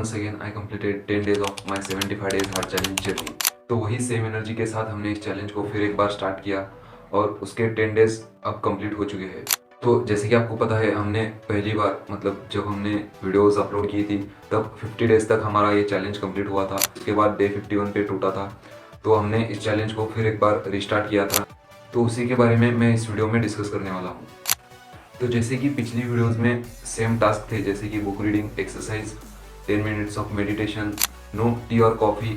once again I completed 10 days of my 75 days hard challenge journey। तो वही same energy के साथ हमने इस चैलेंज को फिर एक बार स्टार्ट किया और उसके 10 डेज अब कंप्लीट हो चुके हैं। तो जैसे कि आपको पता है, हमने पहली बार मतलब जब हमने वीडियोस अपलोड की थी तब 50 डेज तक हमारा ये चैलेंज कंप्लीट हुआ था। उसके बाद डे 51 पे टूटा था, तो हमने इस चैलेंज को फिर एक बार रिस्टार्ट किया था। तो उसी के बारे में मैं इस वीडियो में डिस्कस करने वाला हूँ। तो जैसे कि पिछली वीडियोस में सेम टास्क थे, जैसे कि book reading, exercise, 10 minutes of meditation, no tea और coffee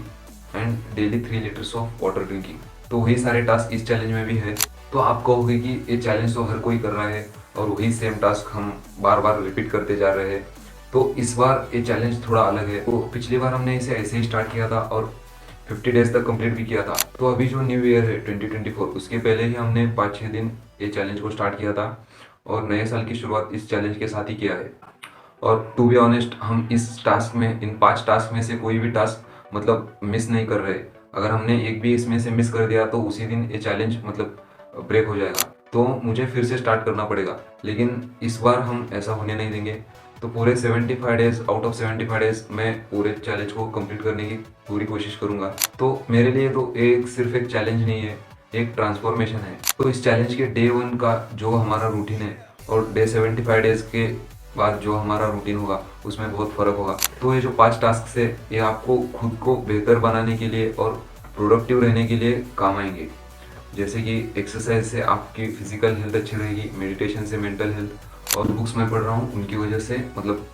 and daily 3 litres of water drinking. तो वही सारे टास्क इस चैलेंज में भी है। तो आप कहोगे कि ये चैलेंज तो हर कोई कर रहा है और वही सेम टास्क हम बार बार रिपीट करते जा रहे हैं। तो इस बार ये चैलेंज थोड़ा अलग है। तो पिछली बार हमने इसे ऐसे ही स्टार्ट किया था और 50 डेज तक कंप्लीट भी किया था। तो अभी जो न्यू ईयर है 2024, उसके पहले ही हमने 5-6 दिन ये चैलेंज को स्टार्ट किया था और नए साल की शुरुआत इस चैलेंज के साथ ही किया है। और टू बी ऑनेस्ट, हम इस टास्क में, इन 5 टास्क में से कोई भी टास्क मतलब मिस नहीं कर रहे। अगर हमने एक भी इसमें से मिस कर दिया तो उसी दिन ये चैलेंज मतलब ब्रेक हो जाएगा, तो मुझे फिर से स्टार्ट करना पड़ेगा। लेकिन इस बार हम ऐसा होने नहीं देंगे। तो पूरे 75 डेज आउट ऑफ 75 डेज मैं पूरे चैलेंज को कंप्लीट करने की पूरी कोशिश करूंगा। तो मेरे लिए तो एक सिर्फ एक चैलेंज नहीं है, एक ट्रांसफॉर्मेशन है। तो इस चैलेंज के डे 1 का जो हमारा रूटीन है और डे 75 डेज के बाद जो हमारा रूटीन होगा उसमें बहुत फ़र्क होगा। तो ये जो 5 टास्क है ये आपको खुद को बेहतर बनाने के लिए और प्रोडक्टिव रहने के लिए काम आएंगे। जैसे कि एक्सरसाइज से आपकी फिजिकल हेल्थ अच्छी रहेगी, मेडिटेशन से मेंटल हेल्थ, और बुक्स मैं पढ़ रहा हूँ उनकी वजह से मतलब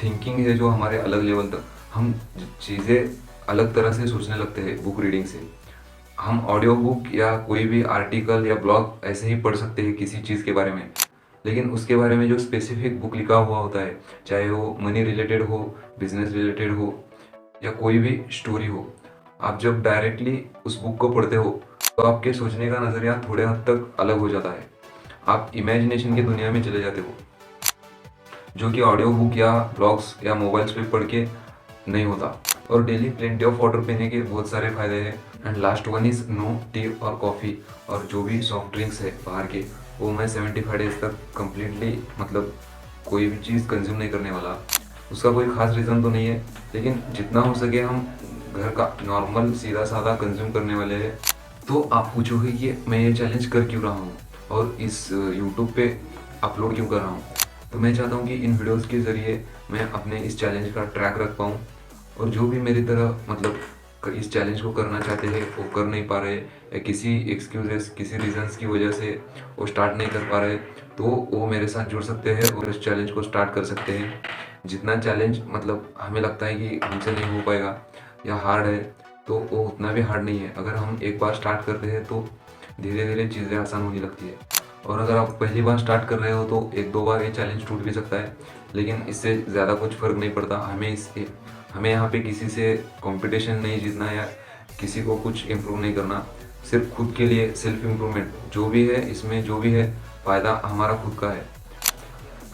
थिंकिंग है जो हमारे अलग लेवल तक, हम चीज़ें अलग तरह से सोचने लगते हैं बुक रीडिंग से। हम ऑडियो बुक या कोई भी आर्टिकल या ब्लॉग ऐसे ही पढ़ सकते हैं किसी चीज़ के बारे में, लेकिन उसके बारे में जो स्पेसिफिक बुक लिखा हुआ होता है, चाहे वो मनी रिलेटेड हो, बिजनेस रिलेटेड हो या कोई भी स्टोरी हो, आप जब डायरेक्टली उस बुक को पढ़ते हो तो आपके सोचने का नज़रिया थोड़े हद तक अलग हो जाता है। आप इमेजिनेशन की दुनिया में चले जाते हो, जो कि ऑडियो बुक या ब्लॉग्स या मोबाइल्स पे पढ़ के नहीं होता। और डेली प्लेंटी ऑफ वाटर पीने के बहुत सारे फायदे हैं। And last one is no tea और कॉफ़ी, और जो भी सॉफ्ट ड्रिंक्स है बाहर के, वो मैं 75 डेज तक कम्प्लीटली मतलब कोई भी चीज़ कंज्यूम नहीं करने वाला। उसका कोई ख़ास रीज़न तो नहीं है, लेकिन जितना हो सके हम घर का नॉर्मल सीधा साधा कंज्यूम करने वाले हैं। तो आप पूछोगे कि मैं ये चैलेंज कर क्यों रहा हूँ और इस यूट्यूब पे अपलोड क्यों कर रहा हूँ। तो मैं चाहता हूँ कि इन वीडियोस के ज़रिए मैं अपने इस चैलेंज का ट्रैक रख पाऊँ, और जो भी मेरी तरह मतलब इस चैलेंज को करना चाहते हैं वो कर नहीं पा रहे, या किसी एक्सक्यूजेस, किसी रीजंस की वजह से वो स्टार्ट नहीं कर पा रहे, तो वो मेरे साथ जुड़ सकते हैं और इस चैलेंज को स्टार्ट कर सकते हैं। जितना चैलेंज मतलब हमें लगता है कि हमसे नहीं हो पाएगा या हार्ड है, तो वो उतना भी हार्ड नहीं है। अगर हम एक बार स्टार्ट करते हैं तो धीरे धीरे चीज़ें आसान होने लगती है। और अगर आप पहली बार स्टार्ट कर रहे हो तो 1-2 बार ये चैलेंज टूट भी सकता है, लेकिन इससे ज़्यादा कुछ फ़र्क नहीं पड़ता। हमें यहाँ पे किसी से कंपटीशन नहीं जीतना या किसी को कुछ इम्प्रूव नहीं करना, सिर्फ खुद के लिए सेल्फ इम्प्रूवमेंट जो भी है, इसमें जो भी है फ़ायदा हमारा खुद का है।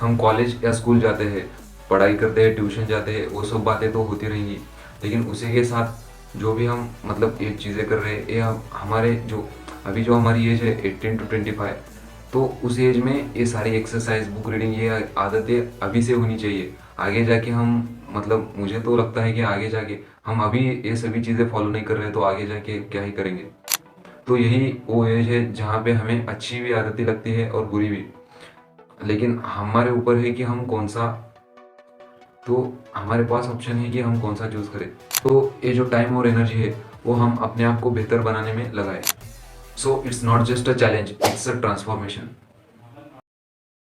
हम कॉलेज या स्कूल जाते हैं, पढ़ाई करते हैं, ट्यूशन जाते हैं, वो सब बातें तो होती रहेंगी, लेकिन उसी के साथ जो भी हम मतलब ये चीज़ें कर रहे हैं, ये हमारे जो अभी जो हमारी एज है 18 to 25, तो उस एज में ये सारी एक्सरसाइज, बुक रीडिंग, ये आदतें अभी से होनी चाहिए। आगे जाके हम मतलब मुझे तो लगता है कि आगे जाके हम अभी ये सभी चीज़ें फॉलो नहीं कर रहे तो आगे जाके क्या ही करेंगे। तो यही वो एज है जहाँ पे हमें अच्छी भी आदतें लगती है और बुरी भी, लेकिन हमारे ऊपर है कि हम कौन सा, तो हमारे पास ऑप्शन है कि हम कौन सा चूज़ करें। तो ये जो टाइम और एनर्जी है वो हम अपने आप को बेहतर बनाने में लगाएं। So it's not just a challenge, it's a transformation.